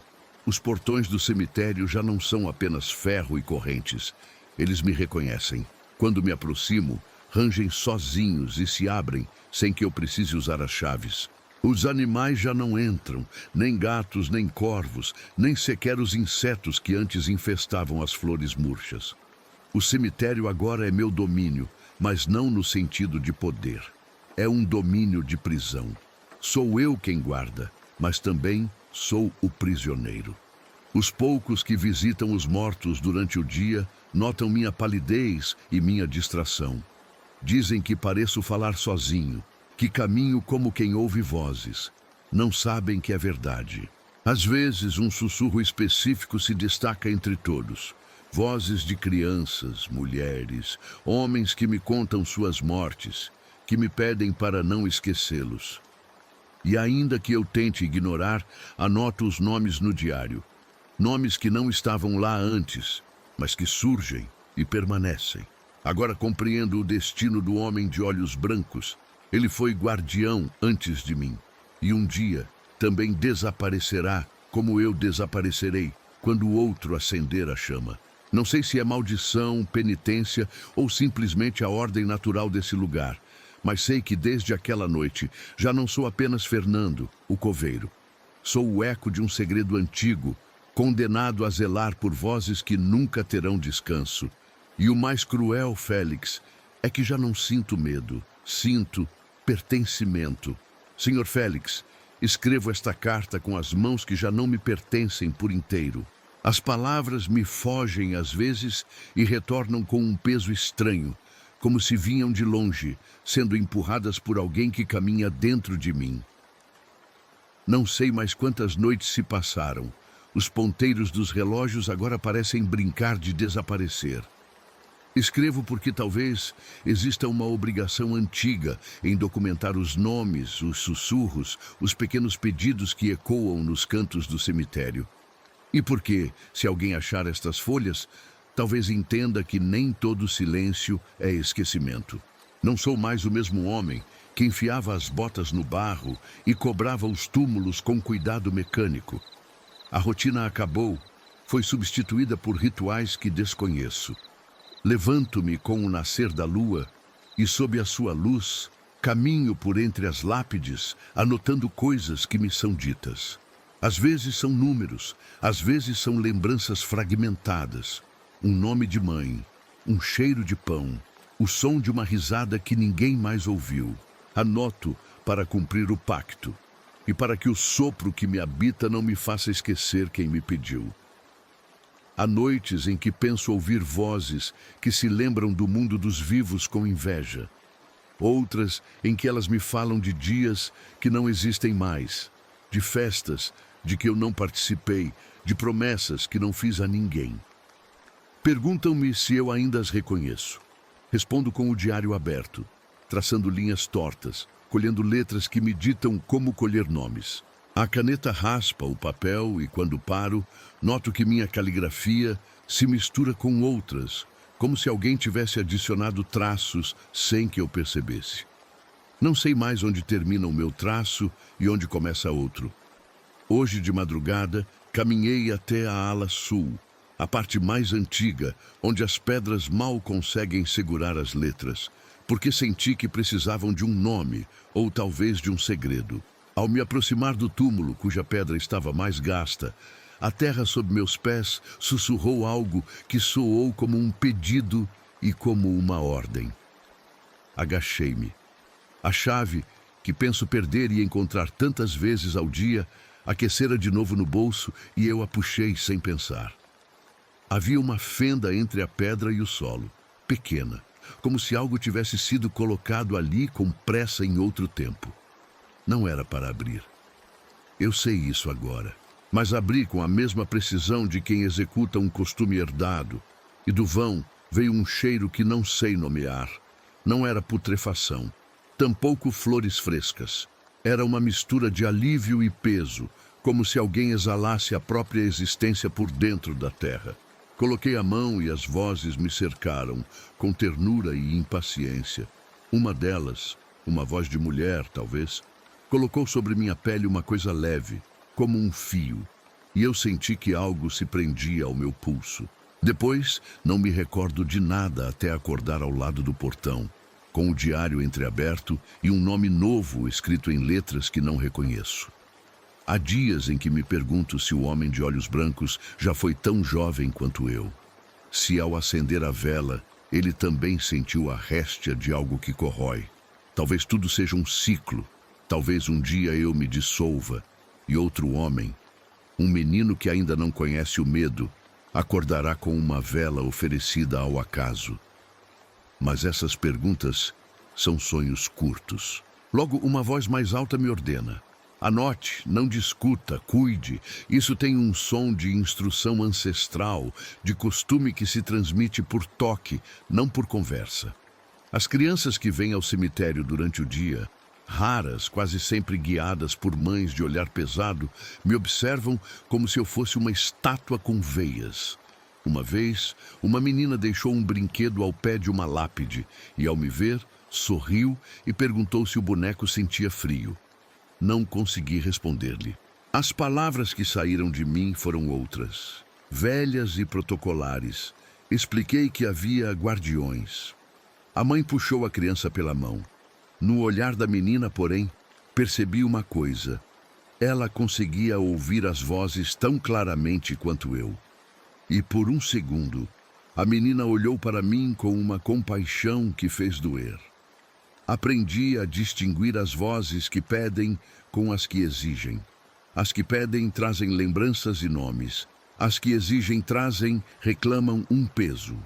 Os portões do cemitério já não são apenas ferro e correntes. Eles me reconhecem. Quando me aproximo, rangem sozinhos e se abrem sem que eu precise usar as chaves. Os animais já não entram, nem gatos, nem corvos, nem sequer os insetos que antes infestavam as flores murchas. O cemitério agora é meu domínio, mas não no sentido de poder. É um domínio de prisão. Sou eu quem guarda, mas também sou o prisioneiro. Os poucos que visitam os mortos durante o dia notam minha palidez e minha distração. Dizem que pareço falar sozinho, que caminho como quem ouve vozes. Não sabem que é verdade. Às vezes, um sussurro específico se destaca entre todos. Vozes de crianças, mulheres, homens que me contam suas mortes, que me pedem para não esquecê-los. E ainda que eu tente ignorar, anoto os nomes no diário. Nomes que não estavam lá antes, mas que surgem e permanecem. Agora compreendo o destino do homem de olhos brancos. Ele foi guardião antes de mim. E um dia também desaparecerá, como eu desaparecerei, quando o outro acender a chama. Não sei se é maldição, penitência ou simplesmente a ordem natural desse lugar, mas sei que desde aquela noite já não sou apenas Fernando, o coveiro. Sou o eco de um segredo antigo, condenado a zelar por vozes que nunca terão descanso. E o mais cruel, Félix, é que já não sinto medo, sinto pertencimento. Senhor Félix, escrevo esta carta com as mãos que já não me pertencem por inteiro. As palavras me fogem às vezes e retornam com um peso estranho, como se vinham de longe, sendo empurradas por alguém que caminha dentro de mim. Não sei mais quantas noites se passaram. Os ponteiros dos relógios agora parecem brincar de desaparecer. Escrevo porque talvez exista uma obrigação antiga em documentar os nomes, os sussurros, os pequenos pedidos que ecoam nos cantos do cemitério. E porque, se alguém achar estas folhas, talvez entenda que nem todo silêncio é esquecimento. Não sou mais o mesmo homem que enfiava as botas no barro e cobrava os túmulos com cuidado mecânico. A rotina acabou, foi substituída por rituais que desconheço. Levanto-me com o nascer da lua e, sob a sua luz, caminho por entre as lápides, anotando coisas que me são ditas. Às vezes são números, às vezes são lembranças fragmentadas. Um nome de mãe, um cheiro de pão, o som de uma risada que ninguém mais ouviu. Anoto para cumprir o pacto e para que o sopro que me habita não me faça esquecer quem me pediu. Há noites em que penso ouvir vozes que se lembram do mundo dos vivos com inveja. Outras em que elas me falam de dias que não existem mais, de festas de que eu não participei, de promessas que não fiz a ninguém. Perguntam-me se eu ainda as reconheço. Respondo com o diário aberto, traçando linhas tortas, colhendo letras que me ditam como colher nomes. A caneta raspa o papel e, quando paro, noto que minha caligrafia se mistura com outras, como se alguém tivesse adicionado traços sem que eu percebesse. Não sei mais onde termina o meu traço e onde começa outro. Hoje, de madrugada, caminhei até a ala sul, a parte mais antiga, onde as pedras mal conseguem segurar as letras, porque senti que precisavam de um nome, ou talvez de um segredo. Ao me aproximar do túmulo, cuja pedra estava mais gasta, a terra sob meus pés sussurrou algo que soou como um pedido e como uma ordem. Agachei-me. A chave, que penso perder e encontrar tantas vezes ao dia, aquecera de novo no bolso e eu a puxei sem pensar. Havia uma fenda entre a pedra e o solo, pequena, como se algo tivesse sido colocado ali com pressa em outro tempo. Não era para abrir. Eu sei isso agora, mas abri com a mesma precisão de quem executa um costume herdado, e do vão veio um cheiro que não sei nomear. Não era putrefação, tampouco flores frescas. Era uma mistura de alívio e peso, como se alguém exalasse a própria existência por dentro da terra. Coloquei a mão e as vozes me cercaram, com ternura e impaciência. Uma delas, uma voz de mulher, talvez, colocou sobre minha pele uma coisa leve, como um fio, e eu senti que algo se prendia ao meu pulso. Depois, não me recordo de nada até acordar ao lado do portão, com o diário entreaberto e um nome novo escrito em letras que não reconheço. Há dias em que me pergunto se o homem de olhos brancos já foi tão jovem quanto eu. Se ao acender a vela, ele também sentiu a réstia de algo que corrói. Talvez tudo seja um ciclo. Talvez um dia eu me dissolva e outro homem, um menino que ainda não conhece o medo, acordará com uma vela oferecida ao acaso. Mas essas perguntas são sonhos curtos. Logo, uma voz mais alta me ordena: Anote, não discuta, cuide. Isso tem um som de instrução ancestral, de costume que se transmite por toque, não por conversa. As crianças que vêm ao cemitério durante o dia, raras, quase sempre guiadas por mães de olhar pesado, me observam como se eu fosse uma estátua com veias. Uma vez, uma menina deixou um brinquedo ao pé de uma lápide e, ao me ver, sorriu e perguntou se o boneco sentia frio. Não consegui responder-lhe. As palavras que saíram de mim foram outras, velhas e protocolares. Expliquei que havia guardiões. A mãe puxou a criança pela mão. No olhar da menina, porém, percebi uma coisa. Ela conseguia ouvir as vozes tão claramente quanto eu. E por um segundo, a menina olhou para mim com uma compaixão que fez doer. Aprendi a distinguir as vozes que pedem com as que exigem. As que pedem trazem lembranças e nomes. As que exigem reclamam um peso.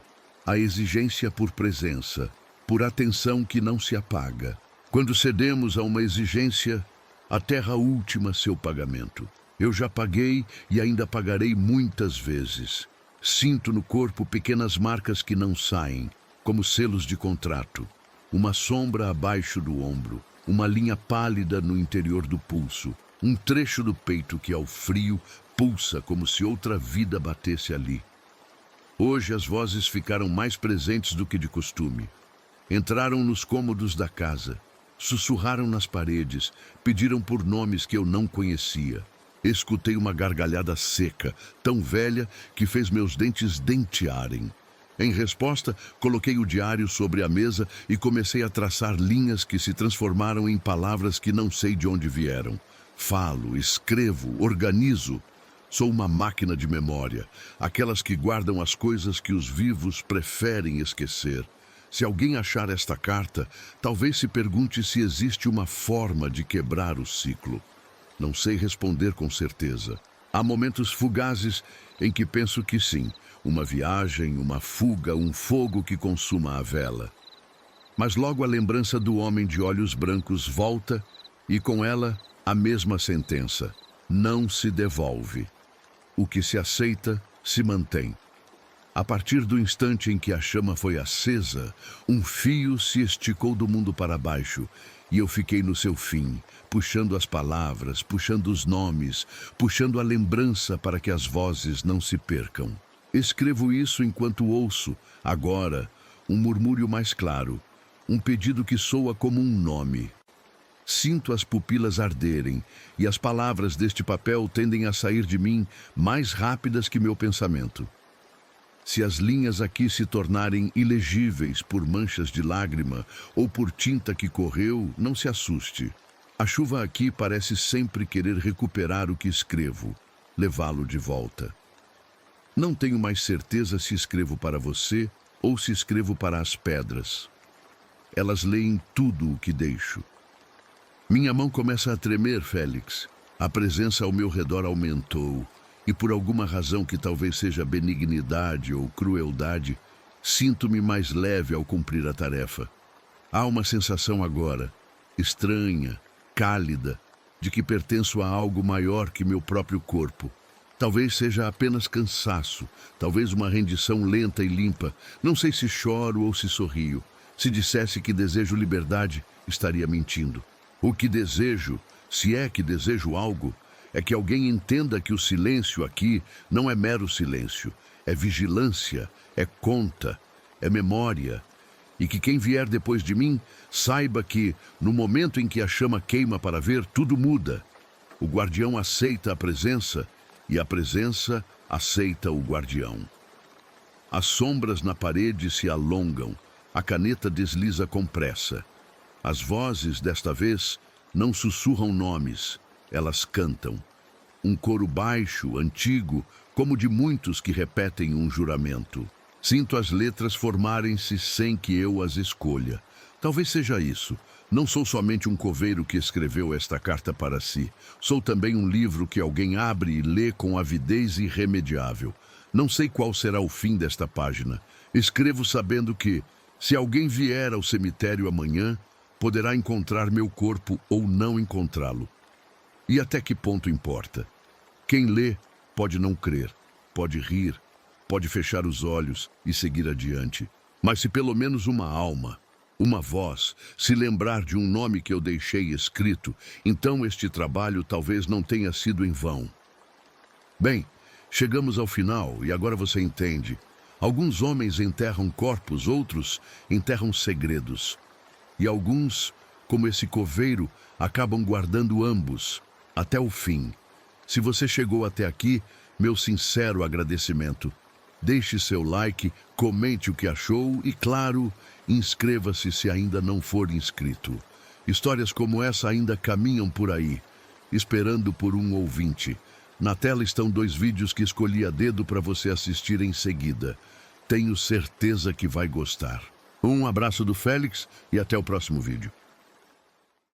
A exigência por presença, por atenção que não se apaga. Quando cedemos a uma exigência, aterra a última seu pagamento. Eu já paguei e ainda pagarei muitas vezes. Sinto no corpo pequenas marcas que não saem, como selos de contrato. Uma sombra abaixo do ombro, uma linha pálida no interior do pulso, um trecho do peito que, ao frio, pulsa como se outra vida batesse ali. Hoje as vozes ficaram mais presentes do que de costume. Entraram nos cômodos da casa, sussurraram nas paredes, pediram por nomes que eu não conhecia. Escutei uma gargalhada seca, tão velha que fez meus dentes dentearem. Em resposta, coloquei o diário sobre a mesa e comecei a traçar linhas que se transformaram em palavras que não sei de onde vieram. Falo, escrevo, organizo. Sou uma máquina de memória, aquelas que guardam as coisas que os vivos preferem esquecer. Se alguém achar esta carta, talvez se pergunte se existe uma forma de quebrar o ciclo. Não sei responder com certeza. Há momentos fugazes em que penso que sim, uma viagem, uma fuga, um fogo que consuma a vela. Mas logo a lembrança do homem de olhos brancos volta e com ela a mesma sentença: não se devolve. O que se aceita se mantém. A partir do instante em que a chama foi acesa, um fio se esticou do mundo para baixo e eu fiquei no seu fim, puxando as palavras, puxando os nomes, puxando a lembrança para que as vozes não se percam. Escrevo isso enquanto ouço, agora, um murmúrio mais claro, um pedido que soa como um nome. Sinto as pupilas arderem e as palavras deste papel tendem a sair de mim mais rápidas que meu pensamento. Se as linhas aqui se tornarem ilegíveis por manchas de lágrima ou por tinta que correu, não se assuste. A chuva aqui parece sempre querer recuperar o que escrevo, levá-lo de volta. Não tenho mais certeza se escrevo para você ou se escrevo para as pedras. Elas leem tudo o que deixo. Minha mão começa a tremer, Félix. A presença ao meu redor aumentou. E por alguma razão que talvez seja benignidade ou crueldade, sinto-me mais leve ao cumprir a tarefa. Há uma sensação agora, estranha, cálida, de que pertenço a algo maior que meu próprio corpo. Talvez seja apenas cansaço, talvez uma rendição lenta e limpa. Não sei se choro ou se sorrio. Se dissesse que desejo liberdade, estaria mentindo. O que desejo, se é que desejo algo, é que alguém entenda que o silêncio aqui não é mero silêncio, é vigilância, é conta, é memória, e que quem vier depois de mim saiba que, no momento em que a chama queima para ver, tudo muda. O guardião aceita a presença e a presença aceita o guardião. As sombras na parede se alongam, a caneta desliza com pressa. As vozes, desta vez, não sussurram nomes, elas cantam. Um coro baixo, antigo, como de muitos que repetem um juramento. Sinto as letras formarem-se sem que eu as escolha. Talvez seja isso. Não sou somente um coveiro que escreveu esta carta para si. Sou também um livro que alguém abre e lê com avidez irremediável. Não sei qual será o fim desta página. Escrevo sabendo que, se alguém vier ao cemitério amanhã, poderá encontrar meu corpo ou não encontrá-lo. E até que ponto importa? Quem lê pode não crer, pode rir, pode fechar os olhos e seguir adiante. Mas se pelo menos uma alma, uma voz, se lembrar de um nome que eu deixei escrito, então este trabalho talvez não tenha sido em vão. Bem, chegamos ao final e agora você entende. Alguns homens enterram corpos, outros enterram segredos. E alguns, como esse coveiro, acabam guardando ambos, até o fim. Se você chegou até aqui, meu sincero agradecimento. Deixe seu like, comente o que achou e, claro, inscreva-se se ainda não for inscrito. Histórias como essa ainda caminham por aí, esperando por um ouvinte. Na tela estão 2 vídeos que escolhi a dedo para você assistir em seguida. Tenho certeza que vai gostar. Um abraço do Félix e até o próximo vídeo.